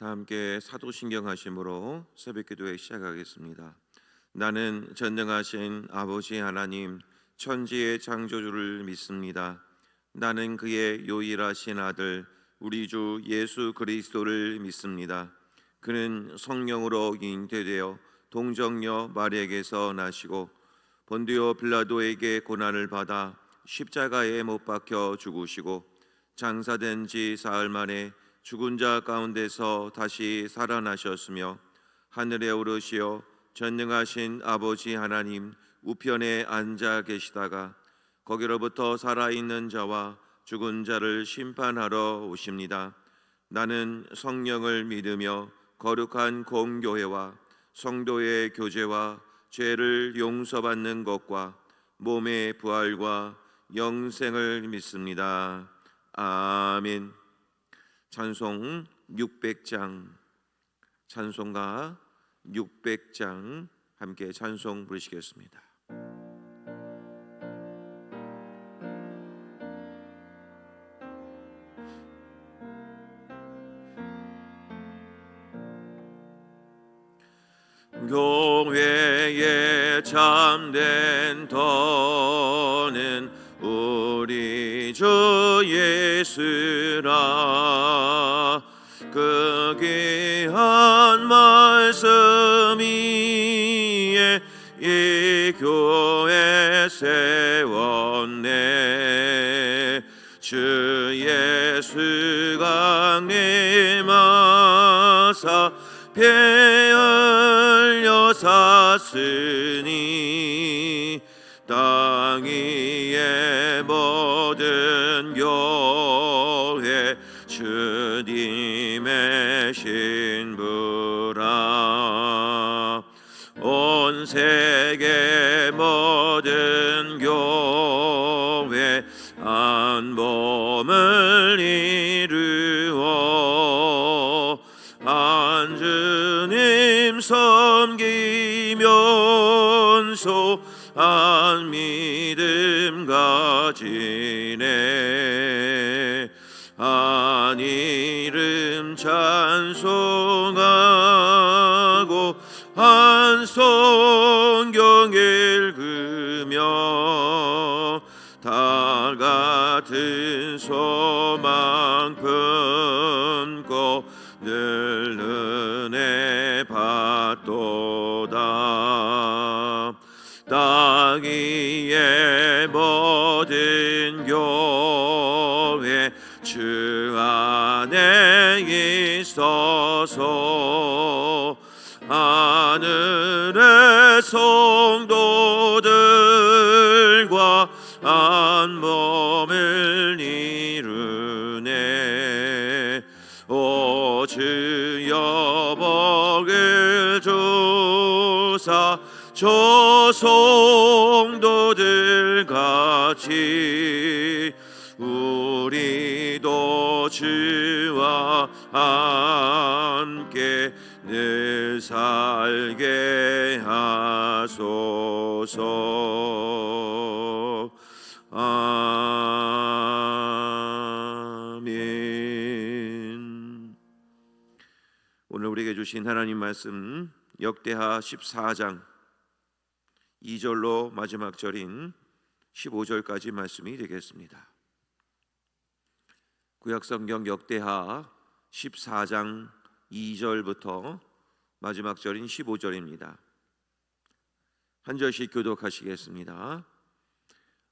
다 함께 사도신경 하심으로 새벽기도회 시작하겠습니다. 나는 전능하신 아버지 하나님 천지의 창조주를 믿습니다. 나는 그의 유일하신 아들 우리 주 예수 그리스도를 믿습니다. 그는 성령으로 잉태되어 동정녀 마리아에게서 나시고 본디오 빌라도에게 고난을 받아 십자가에 못 박혀 죽으시고 장사된 지 사흘 만에 죽은 자 가운데서 다시 살아나셨으며 하늘에 오르시어 전능하신 아버지 하나님 우편에 앉아 계시다가 거기로부터 살아있는 자와 죽은 자를 심판하러 오십니다. 나는 성령을 믿으며 거룩한 공교회와 성도의 교제와 죄를 용서받는 것과 몸의 부활과 영생을 믿습니다. 아멘. 찬송 600장, 찬송가 600장 함께 찬송 부르시겠습니다. 교회에 참된 터는 우리 주 예수라. 그 귀한 말씀 위에 이 교회 세웠네. 주 예수가 강림하사 배 흘려 샀으니 땅 위의 모든 교회 주님의 신부라. 온 세계 모든 교회 한 몸을 이루어 한 주님 섬기면서 한 믿음 가지네. 한 이름 찬송하고 한 성경 읽으며 다 같은 소망 품고 늘 은혜 받도다. 땅 위의 모든 교회 주 안에 있어서 하늘의 성도들과 한 몸을 이루네. 오 주여 복을 주사 저 성도들 같이 우리도 주와 함께 늘 살게 하소서. 아멘. 오늘 우리에게 주신 하나님 말씀 역대하 14장 2절로 마지막 절인 15절까지 말씀이 되겠습니다. 구약성경 역대하 14장 2절부터 마지막 절인 15절입니다. 한 절씩 교독하시겠습니다.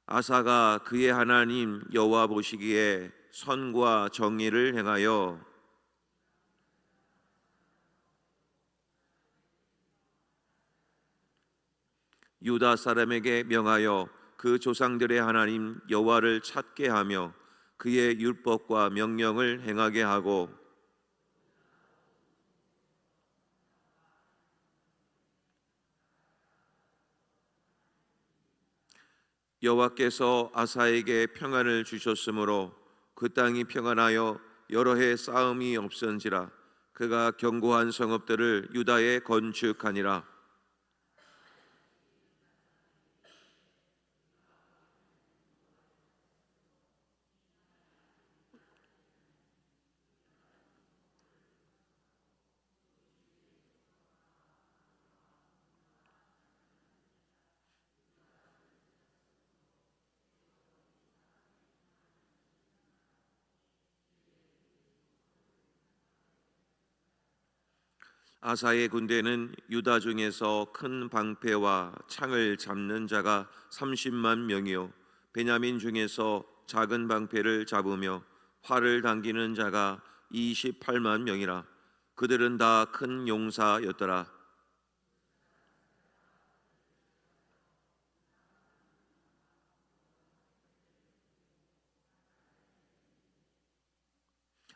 아사가 그의 하나님 여호와 보시기에 선과 정의를 행하여 유다 사람에게 명하여 그 조상들의 하나님 여호와를 찾게 하며 그의 율법과 명령을 행하게 하고 여호와께서 아사에게 평안을 주셨으므로 그 땅이 평안하여 여러 해 싸움이 없은지라. 그가 견고한 성읍들을 유다에 건축하니라. 아사의 군대는 유다 중에서 큰 방패와 창을 잡는 자가 30만 명이요 베냐민 중에서 작은 방패를 잡으며 활을 당기는 자가 28만 명이라. 그들은 다 큰 용사였더라.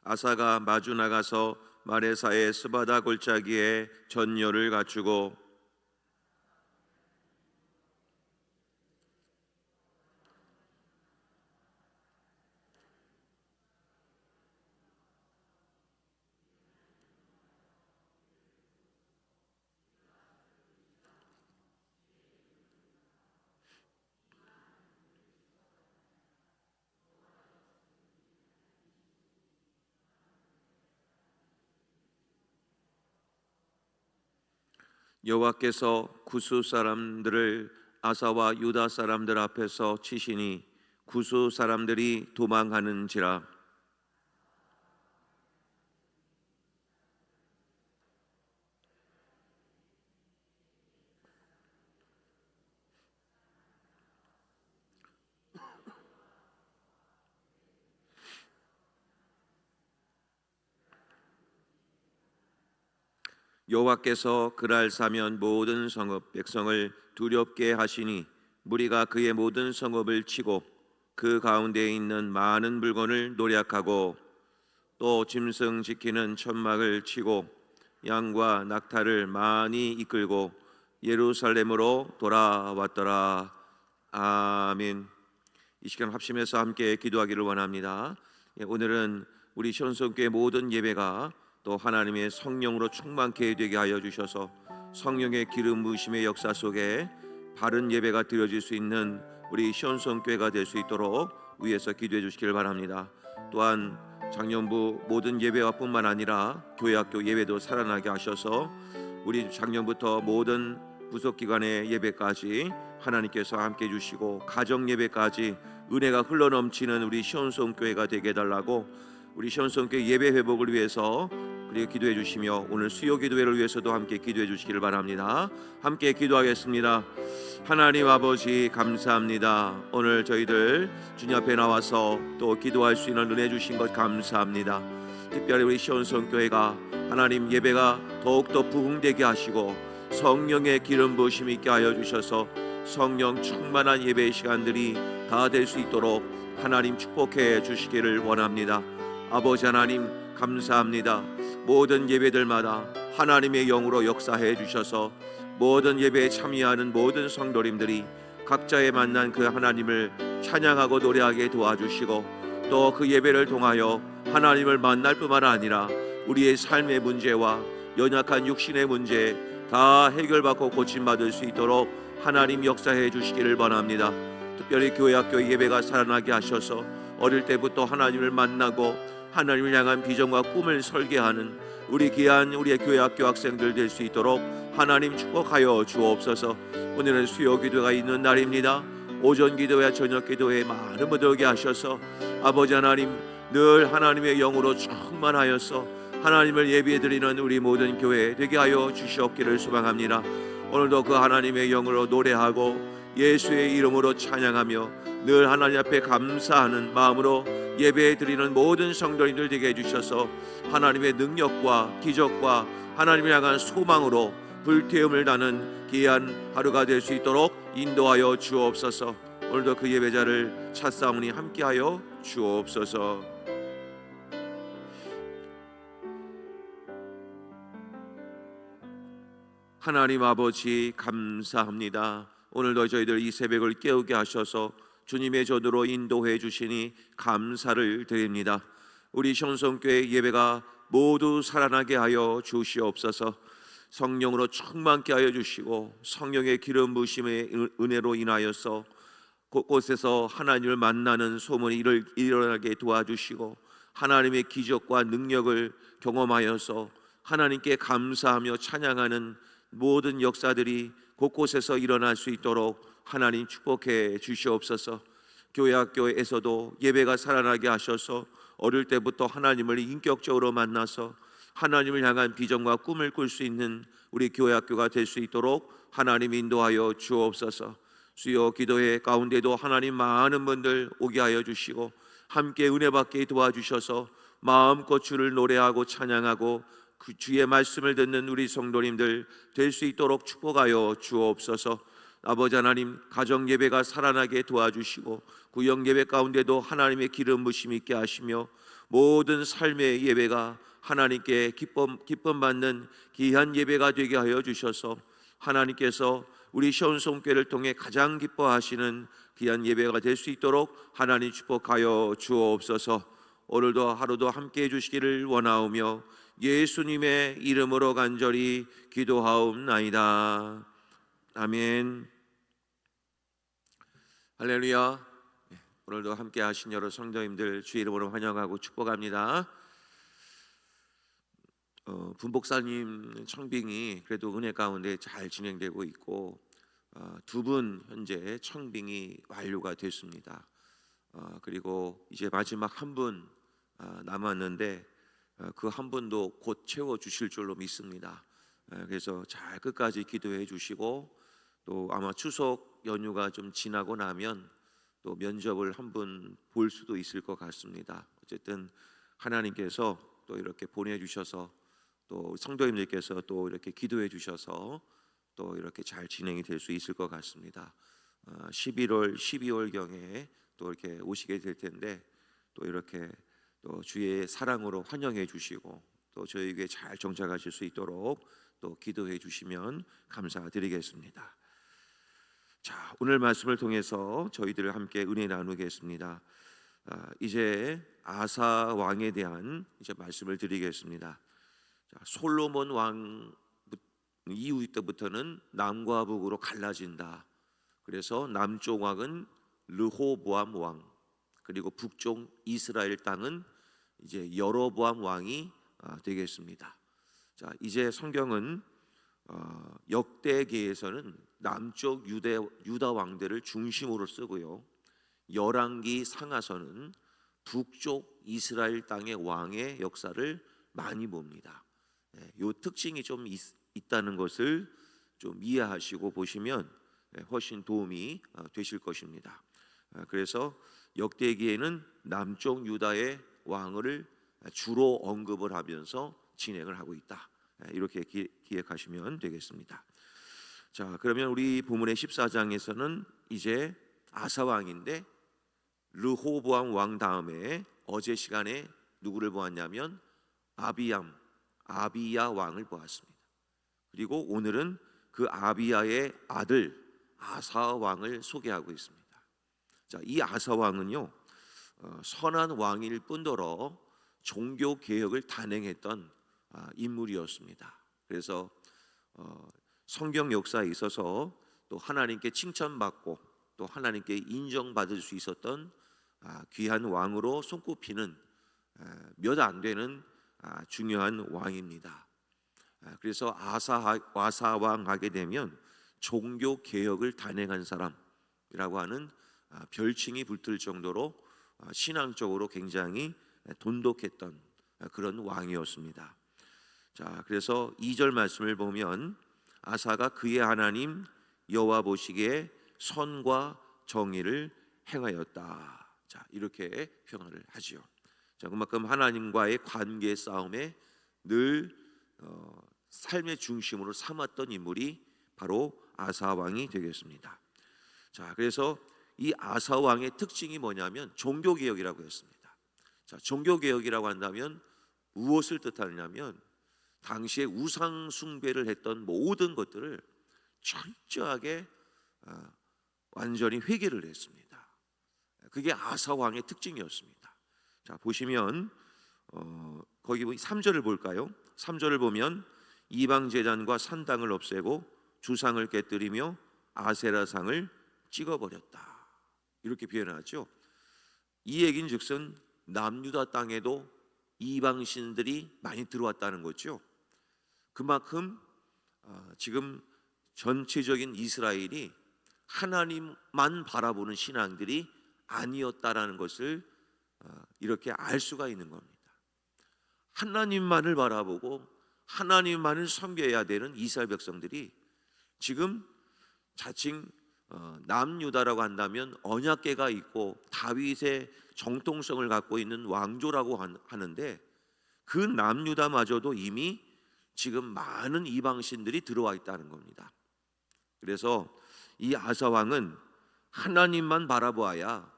아사가 마주 나가서 마레사의 스바다 골짜기에 전열을 갖추고 여호와께서 구스 사람들을 아사와 유다 사람들 앞에서 치시니 구스 사람들이 도망하는지라. 여호와께서 그날 사면 모든 성읍 백성을 두렵게 하시니 무리가 그의 모든 성읍을 치고 그 가운데에 있는 많은 물건을 노략하고 또 짐승 지키는 천막을 치고 양과 낙타를 많이 이끌고 예루살렘으로 돌아왔더라. 아멘. 이 시간 합심해서 함께 기도하기를 원합니다. 오늘은 우리 시온성교회 모든 예배가 또 하나님의 성령으로 충만케 되게 하여 주셔서 성령의 기름 부으심의 역사 속에 바른 예배가 드려질 수 있는 우리 시온성교회가 될 수 있도록 위에서 기도해 주시길 바랍니다. 또한 작년부 모든 예배와 뿐만 아니라 교회학교 예배도 살아나게 하셔서 우리 작년부터 모든 부속기관의 예배까지 하나님께서 함께 해주시고 가정 예배까지 은혜가 흘러넘치는 우리 시온성교회가 되게 해달라고 우리 시온성교회 예배 회복을 위해서 그리고 기도해 주시며 오늘 수요 기도회를 위해서도 함께 기도해 주시기를 바랍니다. 함께 기도하겠습니다. 하나님 아버지 감사합니다. 오늘 저희들 주님 앞에 나와서 또 기도할 수 있는 은혜 주신 것 감사합니다. 특별히 우리 시온성교회가 하나님 예배가 더욱더 부흥되게 하시고 성령의 기름 부으심 있게 하여 주셔서 성령 충만한 예배의 시간들이 다 될 수 있도록 하나님 축복해 주시기를 원합니다. 아버지 하나님 감사합니다. 모든 예배들마다 하나님의 영으로 역사해 주셔서 모든 예배에 참여하는 모든 성도님들이 각자의 만난 그 하나님을 찬양하고 노래하게 도와주시고 또 그 예배를 통하여 하나님을 만날 뿐만 아니라 우리의 삶의 문제와 연약한 육신의 문제 다 해결받고 고침받을 수 있도록 하나님 역사해 주시기를 원합니다. 특별히 교회학교 예배가 살아나게 하셔서 어릴 때부터 하나님을 만나고 하나님을 향한 비전과 꿈을 설계하는 우리 귀한 우리의 교회학교 학생들 될 수 있도록 하나님 축복하여 주옵소서. 오늘은 수요 기도가 있는 날입니다. 오전 기도와 저녁 기도에 많은 분들 오게 하셔서 아버지 하나님 늘 하나님의 영으로 충만하여서 하나님을 예배드리는 우리 모든 교회 되게 하여 주시옵기를 소망합니다. 오늘도 그 하나님의 영으로 노래하고 예수의 이름으로 찬양하며 늘 하나님 앞에 감사하는 마음으로 예배드리는 모든 성도님들 되게 해주셔서 하나님의 능력과 기적과 하나님을 향한 소망으로 불태움을 나는 귀한 하루가 될 수 있도록 인도하여 주옵소서. 오늘도 그 예배자를 찾사오니 함께하여 주옵소서. 하나님 아버지 감사합니다. 오늘도 저희들 이 새벽을 깨우게 하셔서 주님의 전으로 인도해 주시니 감사를 드립니다. 우리 시온성교회 예배가 모두 살아나게 하여 주시옵소서. 성령으로 충만케 하여 주시고 성령의 기름 부으심의 은혜로 인하여서 곳곳에서 하나님을 만나는 소문이 일어나게 도와주시고 하나님의 기적과 능력을 경험하여서 하나님께 감사하며 찬양하는 모든 역사들이 곳곳에서 일어날 수 있도록 하나님 축복해 주시옵소서. 교회학교에서도 예배가 살아나게 하셔서 어릴 때부터 하나님을 인격적으로 만나서 하나님을 향한 비전과 꿈을 꿀 수 있는 우리 교회 학교가 될 수 있도록 하나님 인도하여 주옵소서. 주여, 기도회 가운데도 하나님 많은 분들 오게 하여 주시고 함께 은혜 받게 도와주셔서 마음껏 주를 노래하고 찬양하고 그 주의 말씀을 듣는 우리 성도님들 될 수 있도록 축복하여 주옵소서. 아버지 하나님, 가정 예배가 살아나게 도와주시고 구역 예배 가운데도 하나님의 기름 부심 있게 하시며 모든 삶의 예배가 하나님께 기쁨 받는 귀한 예배가 되게 하여 주셔서 하나님께서 우리 시온성교회를 통해 가장 기뻐하시는 귀한 예배가 될 수 있도록 하나님 축복하여 주옵소서. 오늘도 하루도 함께해 주시기를 원하오며 예수님의 이름으로 간절히 기도하옵나이다. 아멘. 할렐루야. 오늘도 함께 하신 여러 성도님들 주의 이름으로 환영하고 축복합니다. 분복사님 청빙이 그래도 은혜 가운데 잘 진행되고 있고 두 분 현재 청빙이 완료가 됐습니다. 그리고 이제 마지막 한 분 남았는데 그 한 분도 곧 채워주실 줄로 믿습니다. 그래서 잘 끝까지 기도해 주시고 또 아마 추석 연휴가 좀 지나고 나면 또 면접을 한 분 볼 수도 있을 것 같습니다. 어쨌든 하나님께서 또 이렇게 보내주셔서 또 성도님들께서 또 이렇게 기도해 주셔서 또 이렇게 잘 진행이 될 수 있을 것 같습니다. 11월, 12월 경에 또 이렇게 오시게 될 텐데 또 이렇게 또 주의 사랑으로 환영해 주시고 또 저희에게 잘 정착하실 수 있도록 또 기도해 주시면 감사드리겠습니다. 자, 오늘 말씀을 통해서 저희들 함께 은혜 나누겠습니다. 이제 아사 왕에 대한 이제 말씀을 드리겠습니다. 자, 솔로몬 왕 이후 때부터는 남과 북으로 갈라진다. 그래서 남쪽 왕은 르호보암 왕, 그리고 북쪽 이스라엘 땅은 이제 여로보암 왕이 되겠습니다. 자, 이제 성경은 역대기에서는 남쪽 유다 왕들을 중심으로 쓰고요. 열왕기 상하서는 북쪽 이스라엘 땅의 왕의 역사를 많이 봅니다. 이 특징이 좀 있다는 것을 좀 이해하시고 보시면 훨씬 도움이 되실 것입니다. 그래서 역대기에는 남쪽 유다의 왕을 주로 언급을 하면서 진행을 하고 있다. 이렇게 기억하시면 되겠습니다. 자, 그러면 우리 본문의 14장에서는 이제 아사 왕인데 르호보암 왕 다음에 어제 시간에 누구를 보았냐면 아비야 왕을 보았습니다. 그리고 오늘은 그 아비야의 아들 아사 왕을 소개하고 있습니다. 자, 이 아사 왕은요 선한 왕일 뿐더러 종교 개혁을 단행했던 인물이었습니다. 그래서 성경 역사에 있어서 또 하나님께 칭찬받고 또 하나님께 인정받을 수 있었던 귀한 왕으로 손꼽히는 몇 안 되는 중요한 왕입니다. 그래서 아사 왕 하게 되면 종교 개혁을 단행한 사람이라고 하는 별칭이 붙을 정도로 신앙적으로 굉장히 돈독했던 그런 왕이었습니다. 자, 그래서 2절 말씀을 보면 아사가 그의 하나님 여호와 보시기에 선과 정의를 행하였다. 자, 이렇게 평을 하지요. 자, 그만큼 하나님과의 관계 싸움에 늘 삶의 중심으로 삼았던 인물이 바로 아사 왕이 되겠습니다. 자, 그래서 이 아사 왕의 특징이 뭐냐면 종교 개혁이라고 했습니다. 자, 종교 개혁이라고 한다면 무엇을 뜻하느냐면 당시에 우상 숭배를 했던 모든 것들을 철저하게 완전히 회개를 했습니다. 그게 아사 왕의 특징이었습니다. 자, 보시면 거기 3절을 볼까요? 3절을 보면 이방 제단과 산당을 없애고 주상을 깨뜨리며 아세라상을 찍어버렸다. 이렇게 표현하죠. 이 얘긴즉슨 남유다 땅에도 이방신들이 많이 들어왔다는 거죠. 그만큼 지금 전체적인 이스라엘이 하나님만 바라보는 신앙들이 아니었다라는 것을 이렇게 알 수가 있는 겁니다. 하나님만을 바라보고 하나님만을 섬겨야 되는 이스라엘 백성들이 지금 자칭 남유다라고 한다면 언약궤가 있고 다윗의 정통성을 갖고 있는 왕조라고 하는데, 그 남유다마저도 이미 지금 많은 이방신들이 들어와 있다는 겁니다. 그래서 이 아사 왕은 하나님만 바라보아야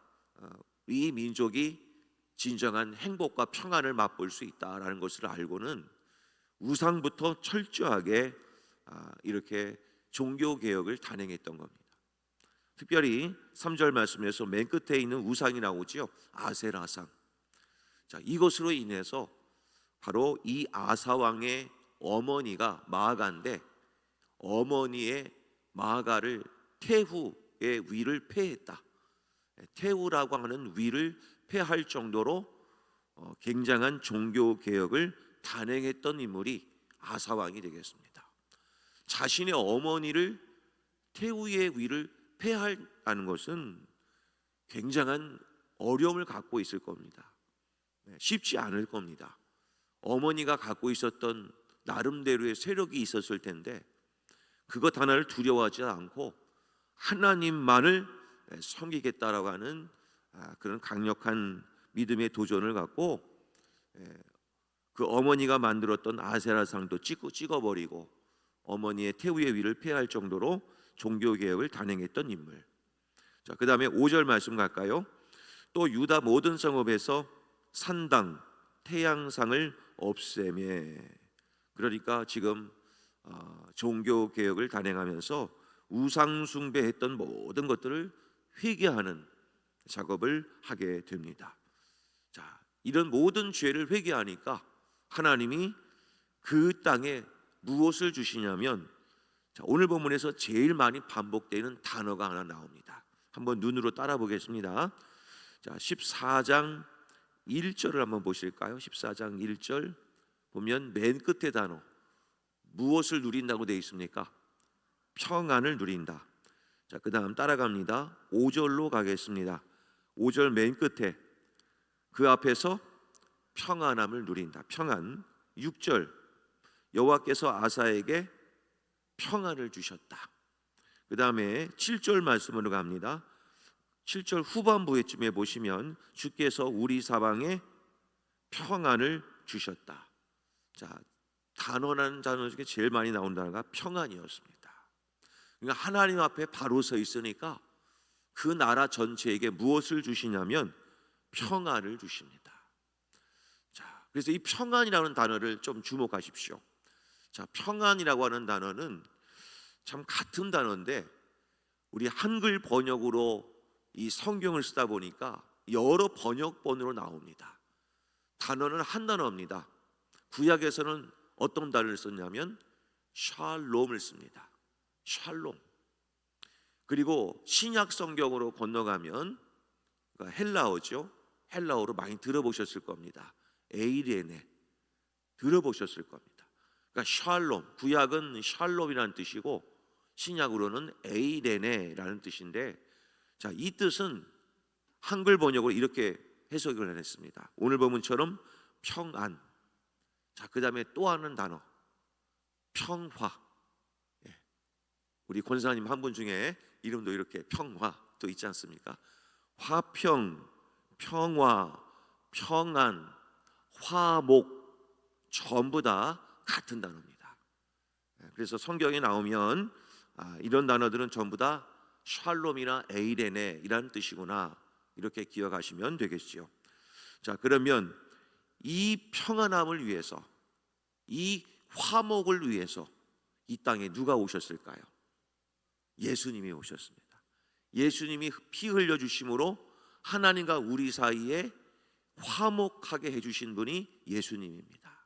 이 민족이 진정한 행복과 평안을 맛볼 수 있다라는 것을 알고는 우상부터 철저하게 이렇게 종교 개혁을 단행했던 겁니다. 특별히 3절 말씀에서 맨 끝에 있는 우상이 나오지요. 아세라상. 자, 이것으로 인해서 바로 이 아사 왕의 어머니가 마아가인데, 어머니의 마아가를 태후의 위를 폐했다. 태후라고 하는 위를 폐할 정도로 굉장한 종교 개혁을 단행했던 인물이 아사 왕이 되겠습니다. 자신의 어머니를, 태후의 위를 폐하는 것은 굉장한 어려움을 갖고 있을 겁니다. 쉽지 않을 겁니다. 어머니가 갖고 있었던 나름대로의 세력이 있었을 텐데 그것 하나를 두려워하지 않고 하나님만을 섬기겠다라고 하는 그런 강력한 믿음의 도전을 갖고 그 어머니가 만들었던 아세라상도 찍어버리고 어머니의 태우의 위를 폐할 정도로 종교개혁을 단행했던 인물. 자, 그 다음에 5절 말씀 갈까요? 또 유다 모든 성읍에서 산당, 태양상을 없애매. 그러니까 지금 종교개혁을 단행하면서 우상숭배했던 모든 것들을 회개하는 작업을 하게 됩니다. 자, 이런 모든 죄를 회개하니까 하나님이 그 땅에 무엇을 주시냐면, 자, 오늘 본문에서 제일 많이 반복되는 단어가 하나 나옵니다. 한번 눈으로 따라 보겠습니다. 자, 14장 1절을 한번 보실까요? 14장 1절 보면 맨 끝에 단어, 무엇을 누린다고 되어 있습니까? 평안을 누린다. 자, 그 다음 따라갑니다. 5절로 가겠습니다. 5절 맨 끝에 그 앞에서 평안함을 누린다. 평안. 6절 여호와께서 아사에게 평안을 주셨다. 그 다음에 7절 말씀으로 갑니다. 7절 후반부에쯤에 보시면 주께서 우리 사방에 평안을 주셨다. 자, 단언한 단어 중에 제일 많이 나온 단어가 평안이었습니다. 그러니까 하나님 앞에 바로 서 있으니까 그 나라 전체에게 무엇을 주시냐면 평안을 주십니다. 자, 그래서 이 평안이라는 단어를 좀 주목하십시오. 자, 평안이라고 하는 단어는 참 같은 단어인데 우리 한글 번역으로 이 성경을 쓰다 보니까 여러 번역본으로 나옵니다. 단어는 한 단어입니다. 구약에서는 어떤 단어를 썼냐면 샬롬을 씁니다. 샬롬. 그리고 신약 성경으로 건너가면 헬라어죠. 헬라어로 많이 들어보셨을 겁니다. 에이레네. 들어보셨을 겁니다. 그러니까 샬롬, 구약은 샬롬이라는 뜻이고 신약으로는 에이레네라는 뜻인데, 자, 이 뜻은 한글 번역으로 이렇게 해석을 했습니다. 오늘 본문처럼 평안. 자, 그 다음에 또 하는 단어 평화. 우리 권사님 한 분 중에 이름도 이렇게 평화 또 있지 않습니까? 화평, 평화, 평안, 화목 전부 다 같은 단어입니다. 그래서 성경에 나오면 이런 단어들은 전부 다 샬롬이나 에이레네이라는 뜻이구나, 이렇게 기억하시면 되겠지요. 자, 그러면 이 평안함을 위해서, 이 화목을 위해서 이 땅에 누가 오셨을까요? 예수님이 오셨습니다. 예수님이 피 흘려 주심으로 하나님과 우리 사이에 화목하게 해주신 분이 예수님입니다.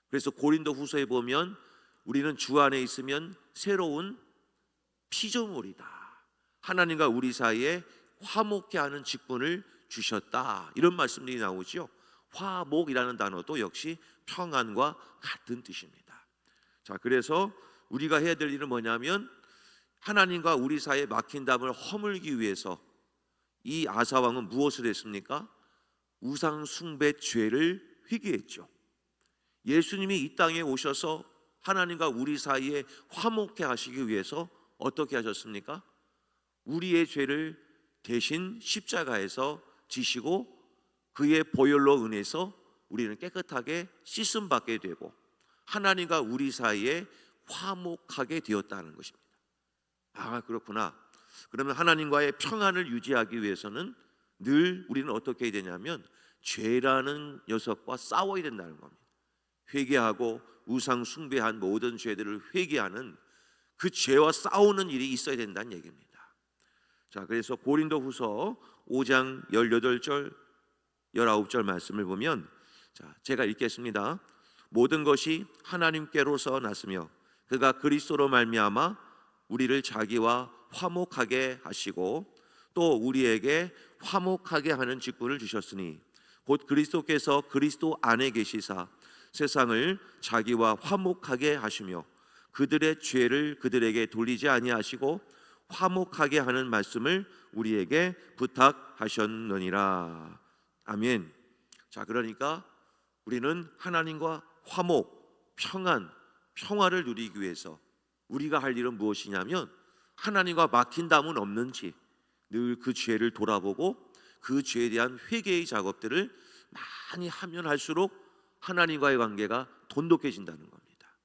그래서 고린도 후서에 보면 우리는 주 안에 있으면 새로운 피조물이다. 하나님과 우리 사이에 화목케 하는 직분을 주셨다. 이런 말씀들이 나오죠. 화목이라는 단어도 역시 평안과 같은 뜻입니다. 자, 그래서 우리가 해야 될 일은 뭐냐면 하나님과 우리 사이에 막힌 담을 허물기 위해서 이 아사 왕은 무엇을 했습니까? 우상 숭배 죄를 회개했죠. 예수님이 이 땅에 오셔서 하나님과 우리 사이에 화목해 하시기 위해서 어떻게 하셨습니까? 우리의 죄를 대신 십자가에서 지시고 그의 보혈로 인해서 우리는 깨끗하게 씻음 받게 되고 하나님과 우리 사이에 화목하게 되었다는 것입니다. 아, 그렇구나. 그러면 하나님과의 평안을 유지하기 위해서는 늘 우리는 어떻게 해야 되냐면 죄라는 녀석과 싸워야 된다는 겁니다. 회개하고 우상 숭배한 모든 죄들을 회개하는 그 죄와 싸우는 일이 있어야 된다는 얘기입니다. 자, 그래서 고린도후서 5장 18절 19절 말씀을 보면, 자, 제가 읽겠습니다. 모든 것이 하나님께로서 났으며 그가 그리스도로 말미암아 우리를 자기와 화목하게 하시고 또 우리에게 화목하게 하는 직분을 주셨으니 곧 그리스도께서 그리스도 안에 계시사 세상을 자기와 화목하게 하시며 그들의 죄를 그들에게 돌리지 아니하시고 화목하게 하는 말씀을 우리에게 부탁하셨느니라. 아멘. 자, 그러니까 우리는 하나님과 화목, 평안, 평화를 누리기 위해서 우리가 할 일은 무엇이냐면 하나님과 막힌 담은 없는지 늘 그 죄를 돌아보고 그 죄에 대한 회개의 작업들을 많이 하면 할수록 하나님과의 관계가 돈독해진다는 겁니다.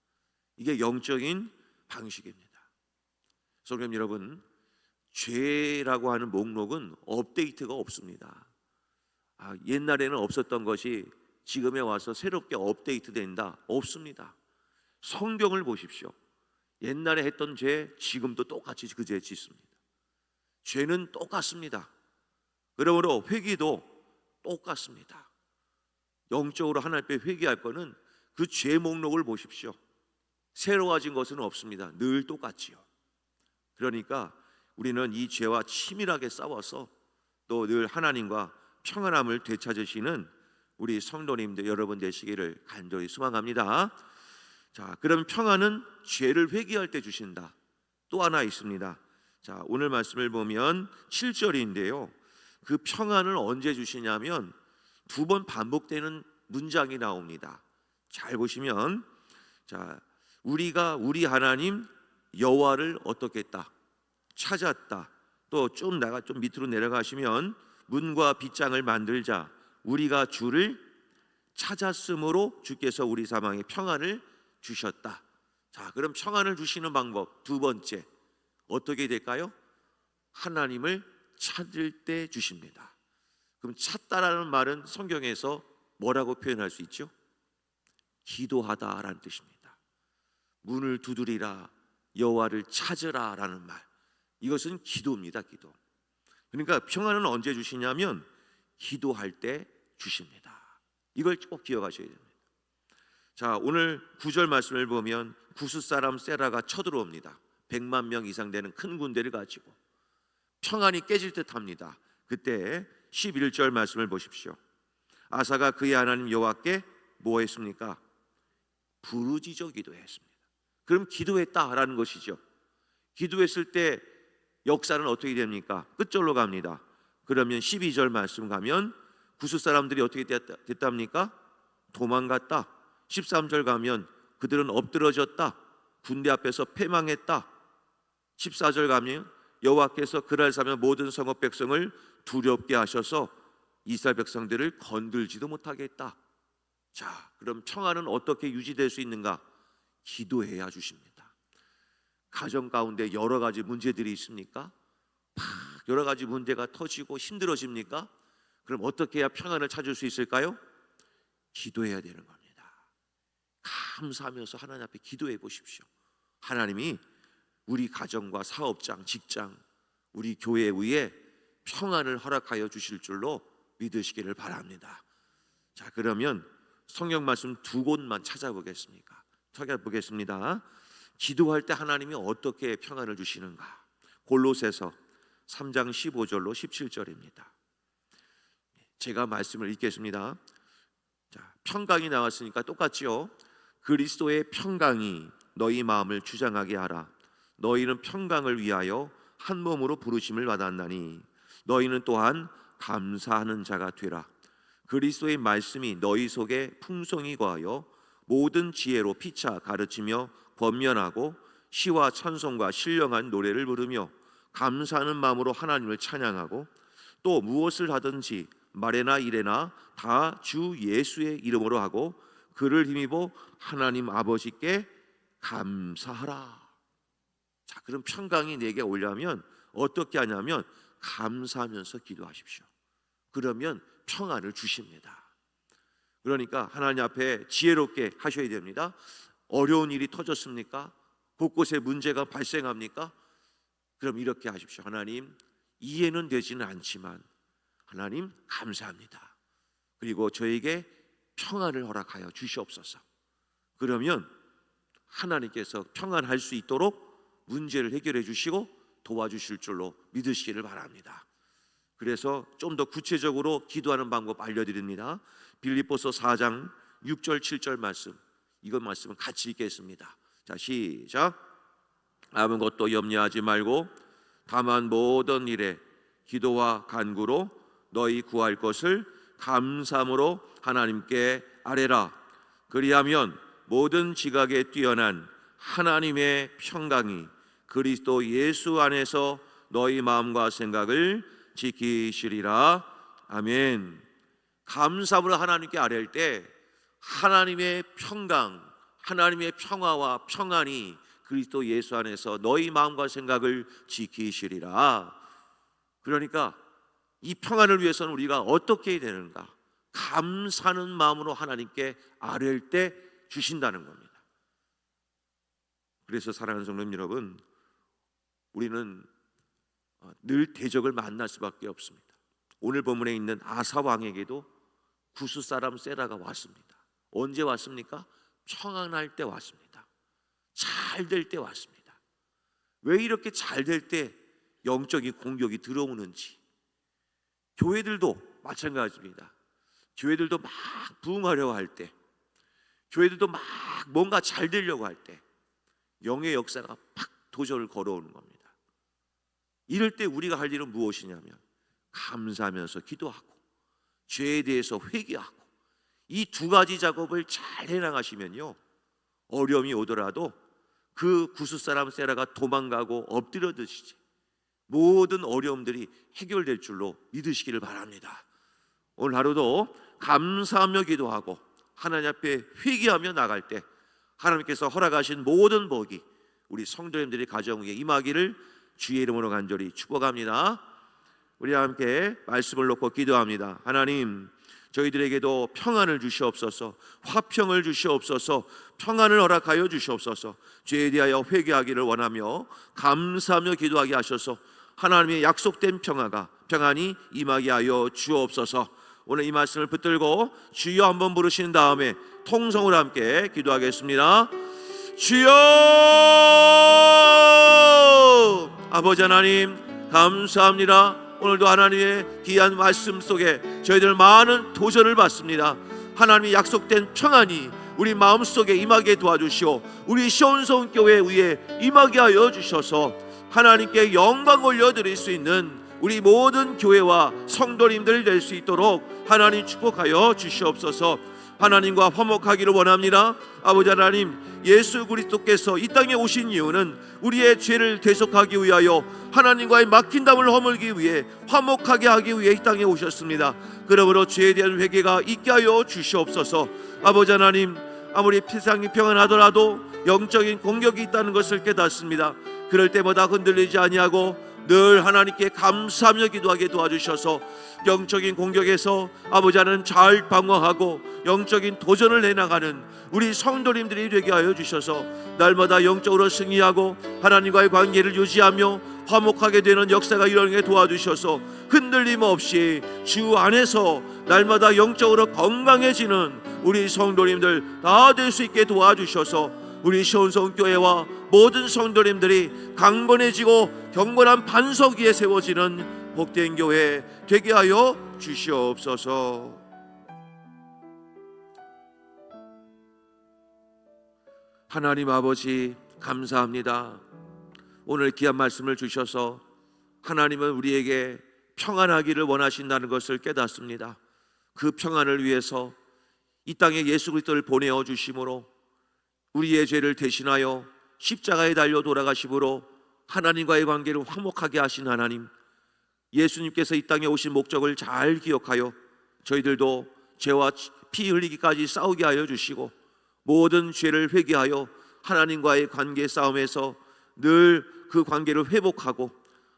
이게 영적인 방식입니다. 성도 여러분, 죄라고 하는 목록은 업데이트가 없습니다. 옛날에는 없었던 것이 지금에 와서 새롭게 업데이트 된다? 없습니다. 성경을 보십시오. 옛날에 했던 죄 지금도 똑같이 그 죄 짓습니다. 죄는 똑같습니다. 그러므로 회개도 똑같습니다. 영적으로 하나님 앞에 회개할 거는 그 죄 목록을 보십시오. 새로워진 것은 없습니다. 늘 똑같지요. 그러니까 우리는 이 죄와 치밀하게 싸워서 또 늘 하나님과 평안함을 되찾으시는 우리 성도님들 여러분 되시기를 간절히 소망합니다. 자, 그럼 평안은 죄를 회개할 때 주신다. 또 하나 있습니다. 자, 오늘 말씀을 보면 7절인데요. 그 평안을 언제 주시냐면 두 번 반복되는 문장이 나옵니다. 잘 보시면, 자, 우리가 우리 하나님 여호와를 어떻게 했다? 찾았다. 또 좀 밑으로 내려가시면 문과 빗장을 만들자 우리가 주를 찾았으므로 주께서 우리 사망에 평안을 주셨다. 자, 그럼 평안을 주시는 방법 두 번째 어떻게 될까요? 하나님을 찾을 때 주십니다. 그럼 찾다라는 말은 성경에서 뭐라고 표현할 수 있죠? 기도하다라는 뜻입니다. 문을 두드리라, 여호와를 찾으라라는 말, 이것은 기도입니다. 기도. 그러니까 평안은 언제 주시냐면 기도할 때 주십니다. 이걸 꼭 기억하셔야 됩니다. 자, 오늘 9절 말씀을 보면 구스 사람 세라가 쳐들어옵니다. 100만 명 이상 되는 큰 군대를 가지고 평안이 깨질 듯합니다. 그때 11절 말씀을 보십시오. 아사가 그의 하나님 여호와께 뭐 했습니까? 부르짖어 기도했습니다. 그럼 기도했다라는 것이죠. 기도했을 때 역사는 어떻게 됩니까? 끝절로 갑니다. 그러면 12절 말씀 가면 구스 사람들이 어떻게 됐답니까? 도망갔다. 13절 가면 그들은 엎드러졌다. 군대 앞에서 패망했다. 14절 가면 여호와께서 그날 사면 모든 성읍 백성을 두렵게 하셔서 이스라엘 백성들을 건들지도 못하게 했다. 자, 그럼 평안은 어떻게 유지될 수 있는가? 기도해야 주십니다. 가정 가운데 여러 가지 문제들이 있습니까? 여러 가지 문제가 터지고 힘들어집니까? 그럼 어떻게 해야 평안을 찾을 수 있을까요? 기도해야 되는 겁니다. 감사하면서 하나님 앞에 기도해 보십시오. 하나님이 우리 가정과 사업장, 직장, 우리 교회 위에 평안을 허락하여 주실 줄로 믿으시기를 바랍니다. 자, 그러면 성경 말씀 두 곳만 찾아보겠습니다. 기도할 때 하나님이 어떻게 평안을 주시는가? 골로새서 3장 15절로 17절입니다. 제가 말씀을 읽겠습니다. 자, 평강이 나왔으니까 똑같지요. 그리스도의 평강이 너희 마음을 주장하게 하라. 너희는 평강을 위하여 한 몸으로 부르심을 받았나니 너희는 또한 감사하는 자가 되라. 그리스도의 말씀이 너희 속에 풍성히 거하여 모든 지혜로 피차 가르치며 권면하고 시와 찬송과 신령한 노래를 부르며 감사하는 마음으로 하나님을 찬양하고 또 무엇을 하든지 말에나 일에나 다 주 예수의 이름으로 하고 그를 힘입어 하나님 아버지께 감사하라. 자, 그럼 평강이 내게 오려면 어떻게 하냐면 감사하면서 기도하십시오. 그러면 평안을 주십니다. 그러니까 하나님 앞에 지혜롭게 하셔야 됩니다. 어려운 일이 터졌습니까? 곳곳에 문제가 발생합니까? 그럼 이렇게 하십시오. 하나님, 이해는 되지는 않지만 하나님 감사합니다. 그리고 저에게 평안을 허락하여 주시옵소서. 그러면 하나님께서 평안할 수 있도록 문제를 해결해 주시고 도와주실 줄로 믿으시기를 바랍니다. 그래서 좀 더 구체적으로 기도하는 방법 알려드립니다. 빌립보서 4장 6절 7절 말씀, 이것 말씀은 같이 읽겠습니다. 자, 시작. 아무것도 염려하지 말고 다만 모든 일에 기도와 간구로 너희 구할 것을 감사함으로 하나님께 아뢰라. 그리하면 모든 지각에 뛰어난 하나님의 평강이 그리스도 예수 안에서 너희 마음과 생각을 지키시리라. 아멘. 감사함으로 하나님께 아뢰할 때 하나님의 평강, 하나님의 평화와 평안이 그리스도 예수 안에서 너희 마음과 생각을 지키시리라. 그러니까 이 평안을 위해서는 우리가 어떻게 해야 되는가? 감사하는 마음으로 하나님께 아뢰할 때 주신다는 겁니다. 그래서 사랑하는 성도님 여러분, 우리는 늘 대적을 만날 수밖에 없습니다. 오늘 본문에 있는 아사 왕에게도 구스 사람 세라가 왔습니다. 언제 왔습니까? 평안할 때 왔습니다. 잘 될 때 왔습니다. 왜 이렇게 잘 될 때 영적인 공격이 들어오는지. 교회들도 마찬가지입니다. 교회들도 막 부흥하려고 할 때, 교회들도 막 뭔가 잘 되려고 할 때 영의 역사가 팍 도전을 걸어오는 겁니다. 이럴 때 우리가 할 일은 무엇이냐면 감사하면서 기도하고 죄에 대해서 회개하고 이 두 가지 작업을 잘 해나가시면요, 어려움이 오더라도 그 구스 사람 세라가 도망가고 엎드려 드시지 모든 어려움들이 해결될 줄로 믿으시기를 바랍니다. 오늘 하루도 감사하며 기도하고 하나님 앞에 회개하며 나갈 때 하나님께서 허락하신 모든 복이 우리 성도님들의 가정 위에 임하기를 주의 이름으로 간절히 축복합니다. 우리 함께 말씀을 놓고 기도합니다. 하나님, 저희들에게도 평안을 주시옵소서, 화평을 주시옵소서, 평안을 허락하여 주시옵소서. 죄에 대하여 회개하기를 원하며 감사하며 기도하게 하셔서 하나님의 약속된 평안이 임하게 하여 주옵소서. 오늘 이 말씀을 붙들고 주여 한번 부르신 다음에 통성으로 함께 기도하겠습니다. 주여! 아버지 하나님, 감사합니다. 오늘도 하나님의 귀한 말씀 속에 저희들 많은 도전을 받습니다. 하나님의 약속된 평안이 우리 마음속에 임하게 도와주시오. 우리 시온성 교회 위에 임하게 하여 주셔서 하나님께 영광 올려드릴 수 있는 우리 모든 교회와 성도님들 될 수 있도록 하나님 축복하여 주시옵소서. 하나님과 화목하기를 원합니다. 아버지 하나님, 예수 그리스도께서 이 땅에 오신 이유는 우리의 죄를 대속하기 위하여 하나님과의 막힌 담을 허물기 위해 화목하게 하기 위해 이 땅에 오셨습니다. 그러므로 죄에 대한 회개가 있게 하여 주시옵소서. 아버지 하나님, 아무리 세상이 평안하더라도 영적인 공격이 있다는 것을 깨닫습니다. 그럴 때마다 흔들리지 아니하고 늘 하나님께 감사하며 기도하게 도와주셔서 영적인 공격에서 아버지 하나님 잘 방어하고 영적인 도전을 해나가는 우리 성도님들이 되게 하여 주셔서 날마다 영적으로 승리하고 하나님과의 관계를 유지하며 화목하게 되는 역사가 일어나게 도와주셔서 흔들림 없이 주 안에서 날마다 영적으로 건강해지는 우리 성도님들 다 될 수 있게 도와주셔서 우리 시온성 교회와 모든 성도님들이 강건해지고 경건한 반석 위에 세워지는 복된 교회 되게 하여 주시옵소서. 하나님 아버지, 감사합니다. 오늘 귀한 말씀을 주셔서 하나님은 우리에게 평안하기를 원하신다는 것을 깨닫습니다. 그 평안을 위해서 이 땅에 예수 그리스도를 보내어 주심으로 우리의 죄를 대신하여 십자가에 달려 돌아가심으로 하나님과의 관계를 화목하게 하신 하나님, 예수님께서 이 땅에 오신 목적을 잘 기억하여 저희들도 죄와 피 흘리기까지 싸우게 하여 주시고 모든 죄를 회개하여 하나님과의 관계 싸움에서 늘 그 관계를 회복하고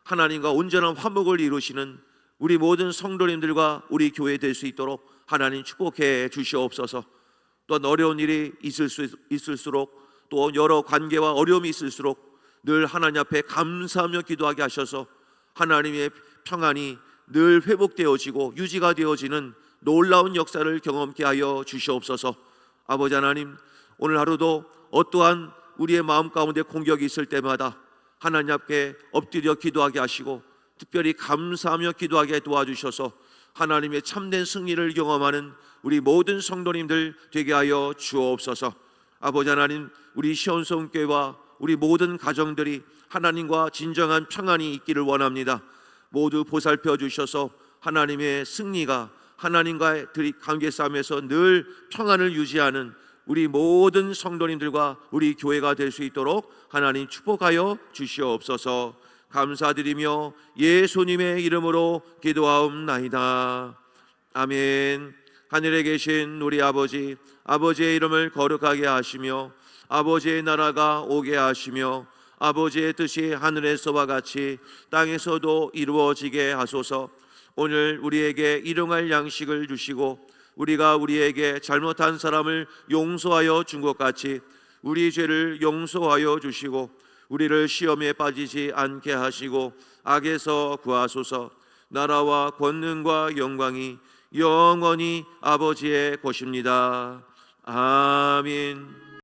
하나님과 온전한 화목을 이루시는 우리 모든 성도님들과 우리 교회 될 수 있도록 하나님 축복해 주시옵소서. 또한 어려운 일이 있을수록 또 여러 관계와 어려움이 있을수록 늘 하나님 앞에 감사하며 기도하게 하셔서 하나님의 평안이 늘 회복되어지고 유지가 되어지는 놀라운 역사를 경험케 하여 주시옵소서. 아버지 하나님, 오늘 하루도 어떠한 우리의 마음 가운데 공격이 있을 때마다 하나님 앞에 엎드려 기도하게 하시고 특별히 감사하며 기도하게 도와주셔서 하나님의 참된 승리를 경험하는 우리 모든 성도님들 되게 하여 주옵소서. 아버지 하나님, 우리 시온성교회와 우리 모든 가정들이 하나님과 진정한 평안이 있기를 원합니다. 모두 보살펴 주셔서 하나님의 승리가 하나님과의 관계 싸움에서 늘 평안을 유지하는 우리 모든 성도님들과 우리 교회가 될 수 있도록 하나님 축복하여 주시옵소서. 감사드리며 예수님의 이름으로 기도하옵나이다. 아멘. 하늘에 계신 우리 아버지, 아버지의 이름을 거룩하게 하시며 아버지의 나라가 오게 하시며 아버지의 뜻이 하늘에서와 같이 땅에서도 이루어지게 하소서. 오늘 우리에게 일용할 양식을 주시고 우리가 우리에게 잘못한 사람을 용서하여 준 것 같이 우리 죄를 용서하여 주시고 우리를 시험에 빠지지 않게 하시고 악에서 구하소서. 나라와 권능과 영광이 영원히 아버지의 것입니다. 아멘.